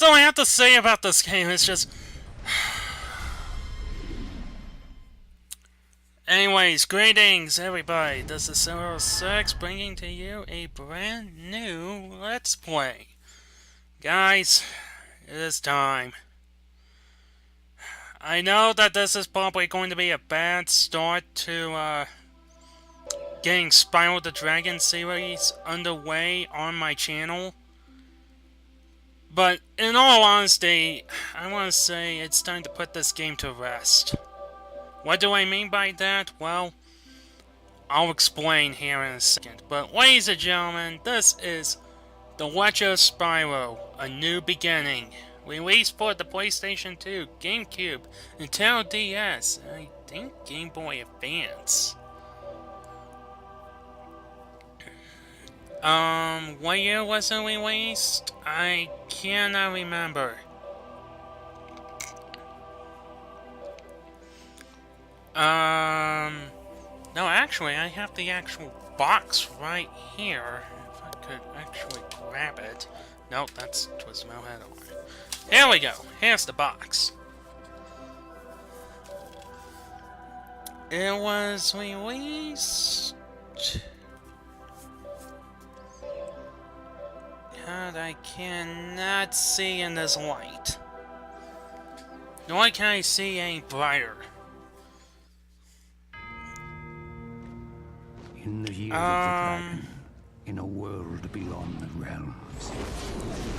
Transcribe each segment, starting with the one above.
all I have to say about this game. It's just... Anyways, greetings everybody. This is 06 bringing to you a brand new Let's Play. Guys, it is time. I know that this is probably going to be a bad start to getting Spyro the Dragon series underway on my channel. But in all honesty, I want to say it's time to put this game to rest. What do I mean by that? Well, I'll explain here in a second. But ladies and gentlemen, this is The Legend of Spyro, A New Beginning. Released for the PlayStation 2, GameCube, Nintendo DS, I think Game Boy Advance. What year was it released? I cannot remember. No, actually, I have the actual box right here. If I could actually grab it. Nope, that's Twist My Head on. Here we go. Here's the box. It was released... God, I cannot see in this light. Nor can I see any brighter. In the year of the dragon, in a world beyond the realms.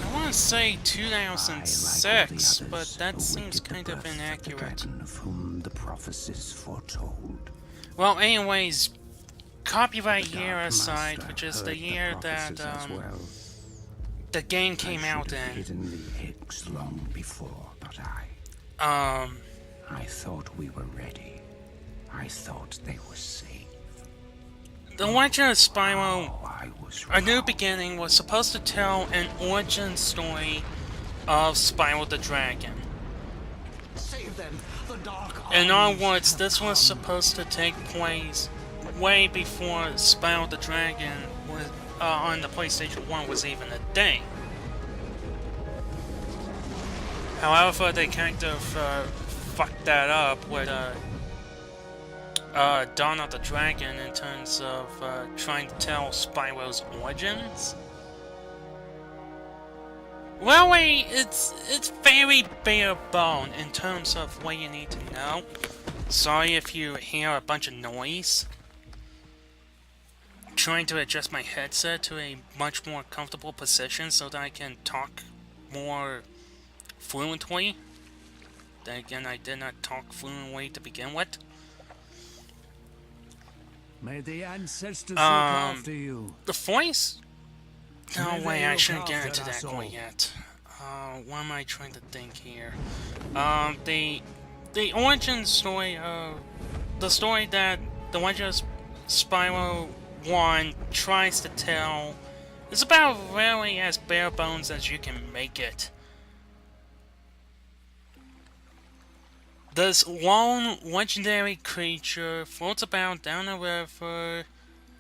I want to say 2006, but that seems kind of inaccurate. Of whom the prophecies foretold. Well, anyways, copyright year aside, which is the year that the game came out in. Hidden the eggs long before, but I thought we were ready. I thought they were safe. The Legend of Spyro, A New Beginning was supposed to tell an origin story of Spyro the Dragon. Save them, the dark In other words, this was supposed to take place way before Spyro the Dragon was, on the PlayStation 1 was even a thing. However, they kind of fucked that up with Dawn of the Dragon in terms of trying to tell Spyro's origins. Well, it's very bare bone in terms of what you need to know. Sorry if you hear a bunch of noise. I'm trying to adjust my headset to a much more comfortable position so that I can talk more fluently. Then again, I did not talk fluently to begin with. May the ancestors look after you. The voice? No way, I shouldn't get into that quite yet. What am I trying to think here? The origin story of... The story that The Legend of Spyro 1 tries to tell is about really as bare bones as you can make it. This lone legendary creature floats about down a river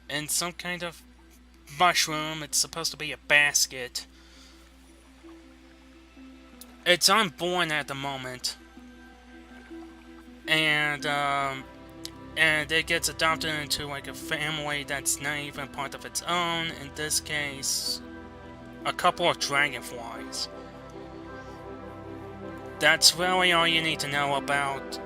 in some kind of mushroom. It's supposed to be a basket. It's unborn at the moment. And it gets adopted into like a family that's not even part of its own. In this case, a couple of dragonflies. That's really all you need to know about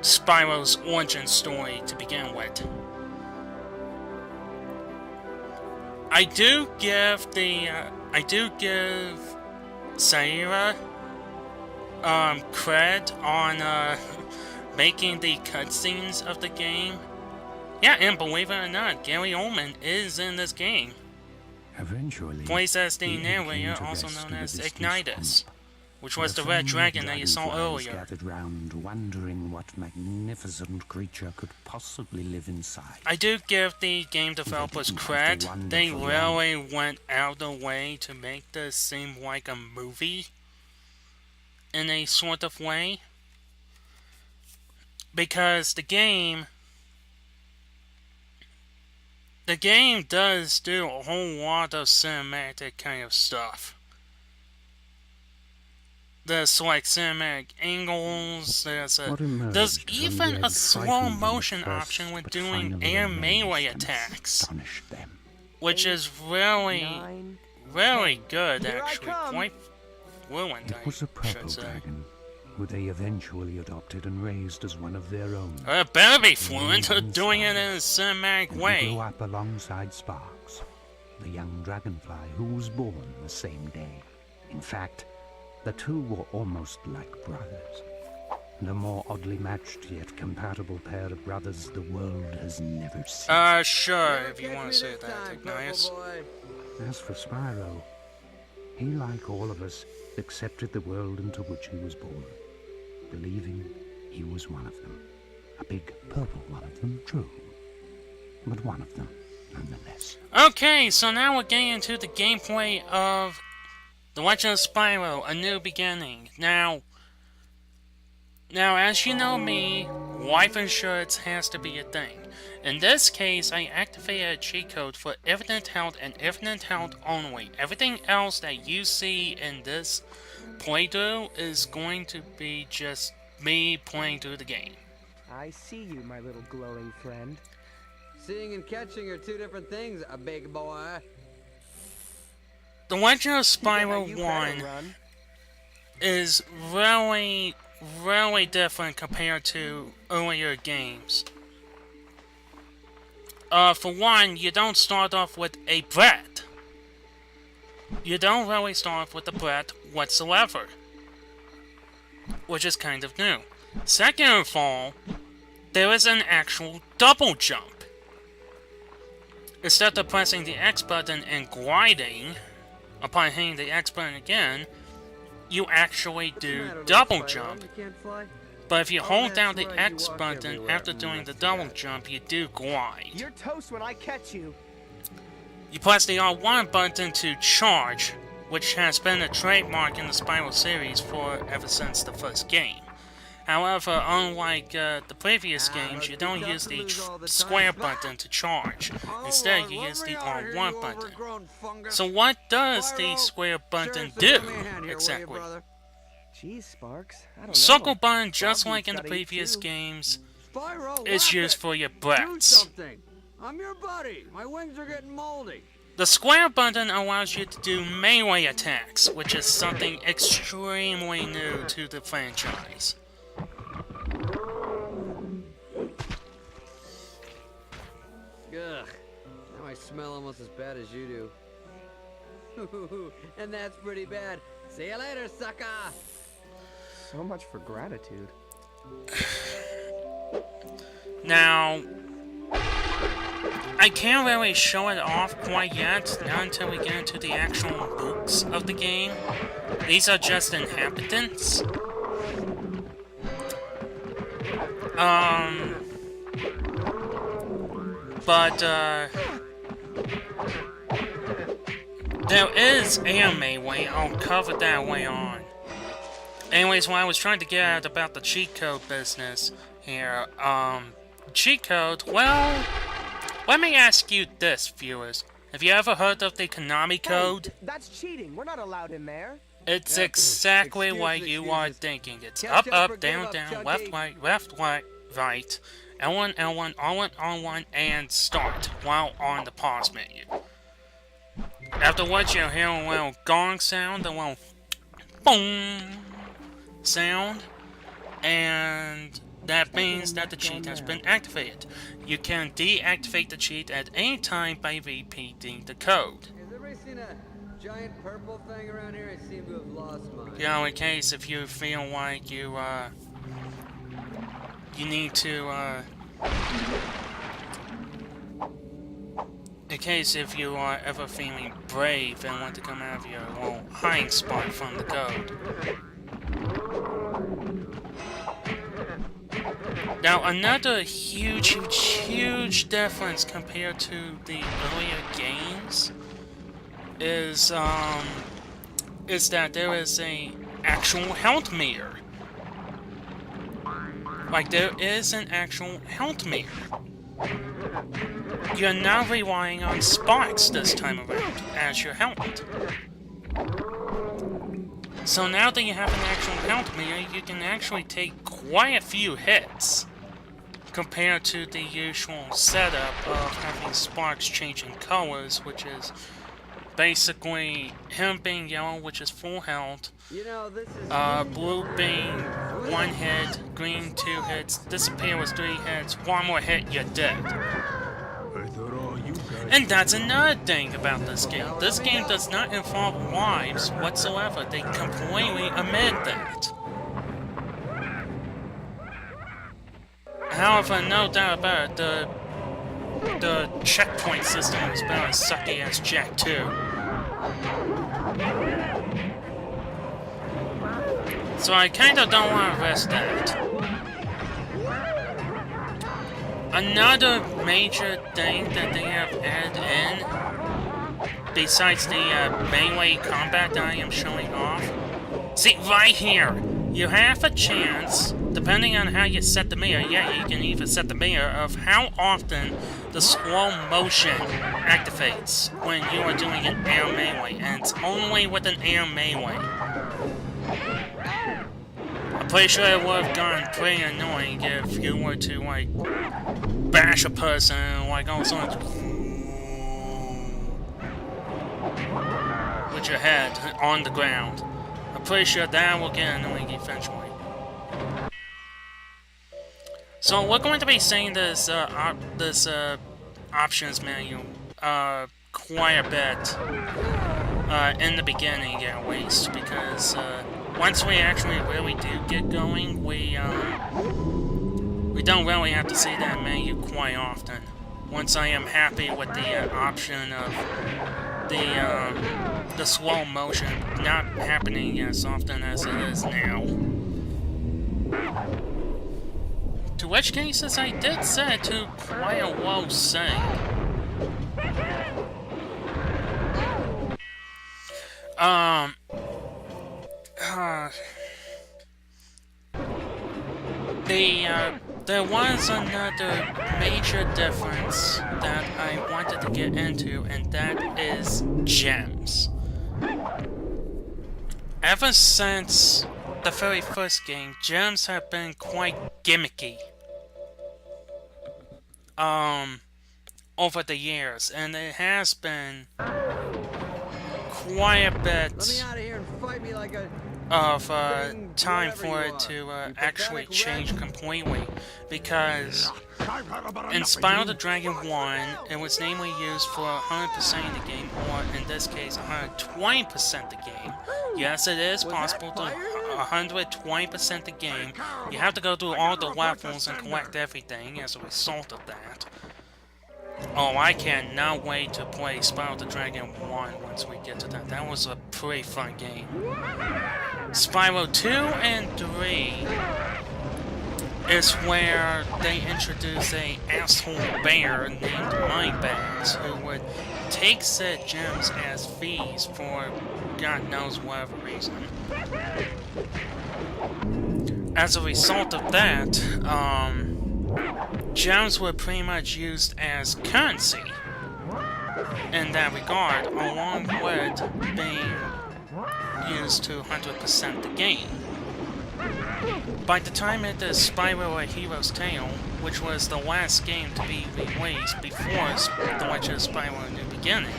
Spyro's origin story to begin with. I do give Saira cred on making the cutscenes of the game. Yeah, and believe it or not, Gary Oldman is in this game. Eventually, Plays as the narrator, also known as Ignitus, which was the red dragon that you saw earlier. Gathered round, wondering what magnificent creature could possibly live inside. I do give the game developers cred. They really went out of the way to make this seem like a movie in a sort of way. Because the game the game does do a whole lot of cinematic kind of stuff. There's like cinematic angles, there's even a slow motion option with doing air melee attacks. Which is really, really good actually, quite fluent It was a purple dragon, who they eventually adopted and raised as one of their own. It better be fluent, doing it in a cinematic way. He grew up alongside Sparks, the young dragonfly who was born the same day. In fact, the two were almost like brothers, and a more oddly matched yet compatible pair of brothers the world has never seen. Sure, if you want to say that, Ignius. As for Spyro, he, like all of us, accepted the world into which he was born, believing he was one of them. A big purple one of them, true, but one of them, nonetheless. Okay, so now we're getting into the gameplay of The Legend of Spyro, A New Beginning. Now, as you know me, life insurance has to be a thing. In this case, I activated a cheat code for Infinite Health and Infinite Health only. Everything else that you see in this playthrough is going to be just me playing through the game. I see you, my little glowing friend. Seeing and catching are two different things, a big boy. The Legend of Spyro 1 is really, really different compared to earlier games. For one, you don't start off with a bread. You don't really start off with a bread whatsoever, which is kind of new. Second of all, there is an actual double jump. Instead of pressing the X button and gliding, upon hitting the X button again, you actually do double jump. But if you hold down the X button after doing the double jump, you do glide. You're toast when I catch you. You press the R1 button to charge, which has been a trademark in the Spyro series ever since the first game. However, unlike the previous games, you don't use the square button to charge. Instead, you use the R1 button. So what does the square button do, exactly? Jeez, Sparks, I don't know. Circle button, just like in the previous games, is used for your breaths. I'm your buddy. My wings are getting moldy. The square button allows you to do melee attacks, which is something extremely new to the franchise. Ugh. Now I smell almost as bad as you do. And that's pretty bad. See you later, sucker! So much for gratitude. Now, I can't really show it off quite yet, not until we get into the actual books of the game. These are just inhabitants. There is anime way. I'll cover that way on. Anyways, what I was trying to get at about the cheat code business here, cheat code, well, let me ask you this, viewers. Have you ever heard of the Konami code? Hey, that's cheating. We're not allowed in there. It's exactly what you are thinking. It's up, up, down, down, left, right, right, L1, L1, R1, R1, and start while on the pause menu. Afterwards, you'll hear a little gong sound, a little boom sound, and that means that the cheat has been activated. You can deactivate the cheat at any time by repeating the code. Has everybody seen a giant purple thing around here? I seem to have lost mine. You know, in case if you feel like you need to, in case if you are ever feeling brave and want to come out of your little hiding spot from the code. Now, another huge difference compared to the earlier games is that there is a actual health meter. Like, there is an actual health meter. you're now relying on Sparks this time around as your helmet. So now that you have an actual helmet mirror, you can actually take quite a few hits compared to the usual setup of having Sparks changing colors, which is basically him being yellow, which is full health, You know, this is blue being 1 hit, green 2 hits, disappear with 3 hits, 1 more hit, you're dead. And that's another thing about this game. This game does not involve lives whatsoever. They completely omit that. However, no doubt about it, the checkpoint system is about as sucky as Jack 2. So I kinda don't want to risk that. Another major thing that they have added in, besides the melee combat that I am showing off, see, right here, you have a chance, depending on how you set the mirror, yeah, you can even set the mirror of how often the slow motion activates when you are doing an air melee, and it's only with an air melee. I'm pretty sure it would have gotten pretty annoying if you were to, like, bash a person, like, all of a sudden, with your head on the ground. I'm pretty sure that will get annoying eventually. So we're going to be seeing this options menu quite a bit in the beginning, at least, because once we actually really do get going, we don't really have to see that menu quite often. Once I am happy with the option of the slow motion not happening as often as it is now. To which cases I did set it to quite a low setting. There was another major difference that I wanted to get into, and that is gems. Ever since the very first game, gems have been quite gimmicky. Over the years, and it has been quite a bit let me out of here and fight me like a of time for it to actually change completely, because in Spyro the Dragon 1, it was namely used for 100% of the game, or in this case, 120% the game. Yes, it is possible to 120% the game. You have to go through all the levels and collect everything as a result of that. Oh, I cannot wait to play Spyro the Dragon 1 once we get to that. That was a pretty fun game. Spyro 2 and 3 is where they introduce a asshole bear named Mindbags who would take said gems as fees for God knows whatever reason. As a result of that, gems were pretty much used as currency in that regard, along with being used to 100% the game. By the time it is Spyro A Hero's Tale, which was the last game to be released before The Legend of Spyro A New Beginning,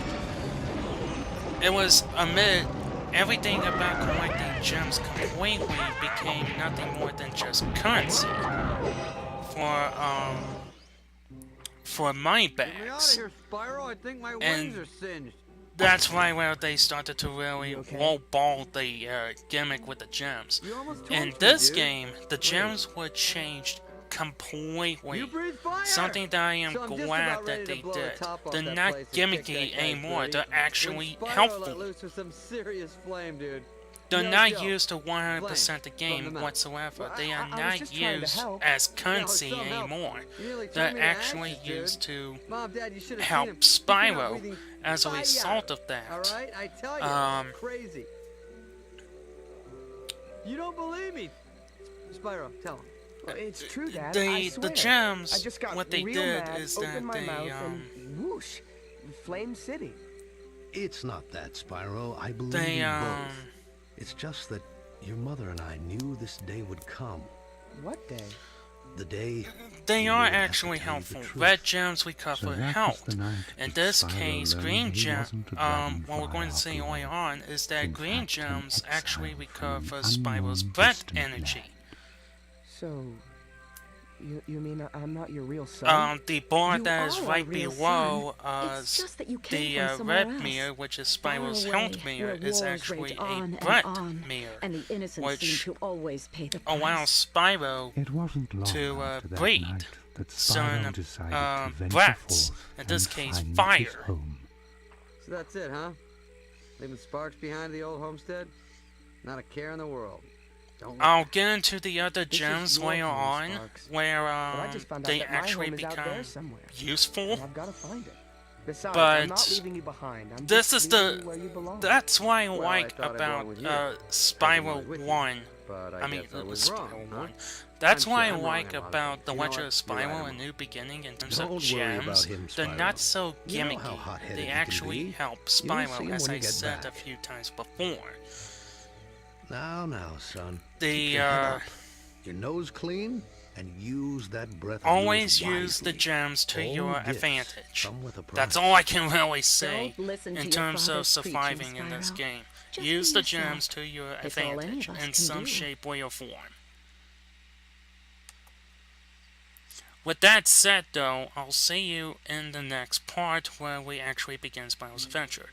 it was amid everything about collecting gems completely became nothing more than just currency for money bags. And that's right where they started to really lowball the gimmick with the gems. In this game, the gems were changed completely. Something that I am glad that they did. They're not gimmicky anymore, they're actually helpful. They're not used to 100% the game whatsoever. They are not used as currency anymore. They're actually used to help Spyro as a result of that. You don't believe me? Spyro, tell him. Well, it's true, Dad. I the swear. gems, I just got what they real did mad, is that opened my they, mouth, and whoosh, Flame City. It's not that, Spyro. I believe they, you both. It's just that your mother and I knew this day would come. What day? The day they we are would have to actually tell you the helpful. truth. Red gems we So cover that was helped. the night In that this Spyro case, learned green he gem, wasn't a what we're going to see dragonfly early after all. on is that In green fact, an gems actually exile recover from an Spyro's unknown breath distant energy. land. So, you mean I'm not your real son? The bar You that is are a right real below It's just that you the came from somewhere red else. mirror, which is Far Spyro's away, health mirror, where is wars actually rage a on and breath on, mirror, and the innocent which seem to always pay the price. allows Spyro It wasn't long to after that breed night that some Spyro decided to venture brats, forth in this and case find his fire. home. So that's it, huh? Leaving sparks behind the old homestead? Not a care in the world. Don't look I'll back. get into the other This is gems your later home, on, Sparks. where But I just found out they that my actually home is out there become somewhere. useful. And I've got to find it. Besides, But I'm not leaving you behind. I'm this just is leaving the- you where you belong. That's why I Well, I like thought I'd about belong with you. Spyro With you. 1. But I mean, guess I it was was wrong, Spyro huh? 1. That's I'm why sure I I'm wrong like about about it. The You know Legend of what? You're right, Spyro I'm A wrong. New Beginning in terms Don't of worry gems. about him, They're Spyro. not so You know how gimmicky. hot-headed They he can actually be. help You'll see Spyro, him as when I you get said back. a few times before. Now, son. Keep The, your head up, your nose clean, and use that breath of always yours use the wisely. gems to All your gifts advantage. come with a That's price. all I can really say Don't listen to in your terms of father's preaching, surviving in this Spyro. game. Just Use be the yourself. gems to your It's all any advantage of us in can some do. shape, way, or form. With that said, though, I'll see you in the next part where we actually begin Spyro's adventure.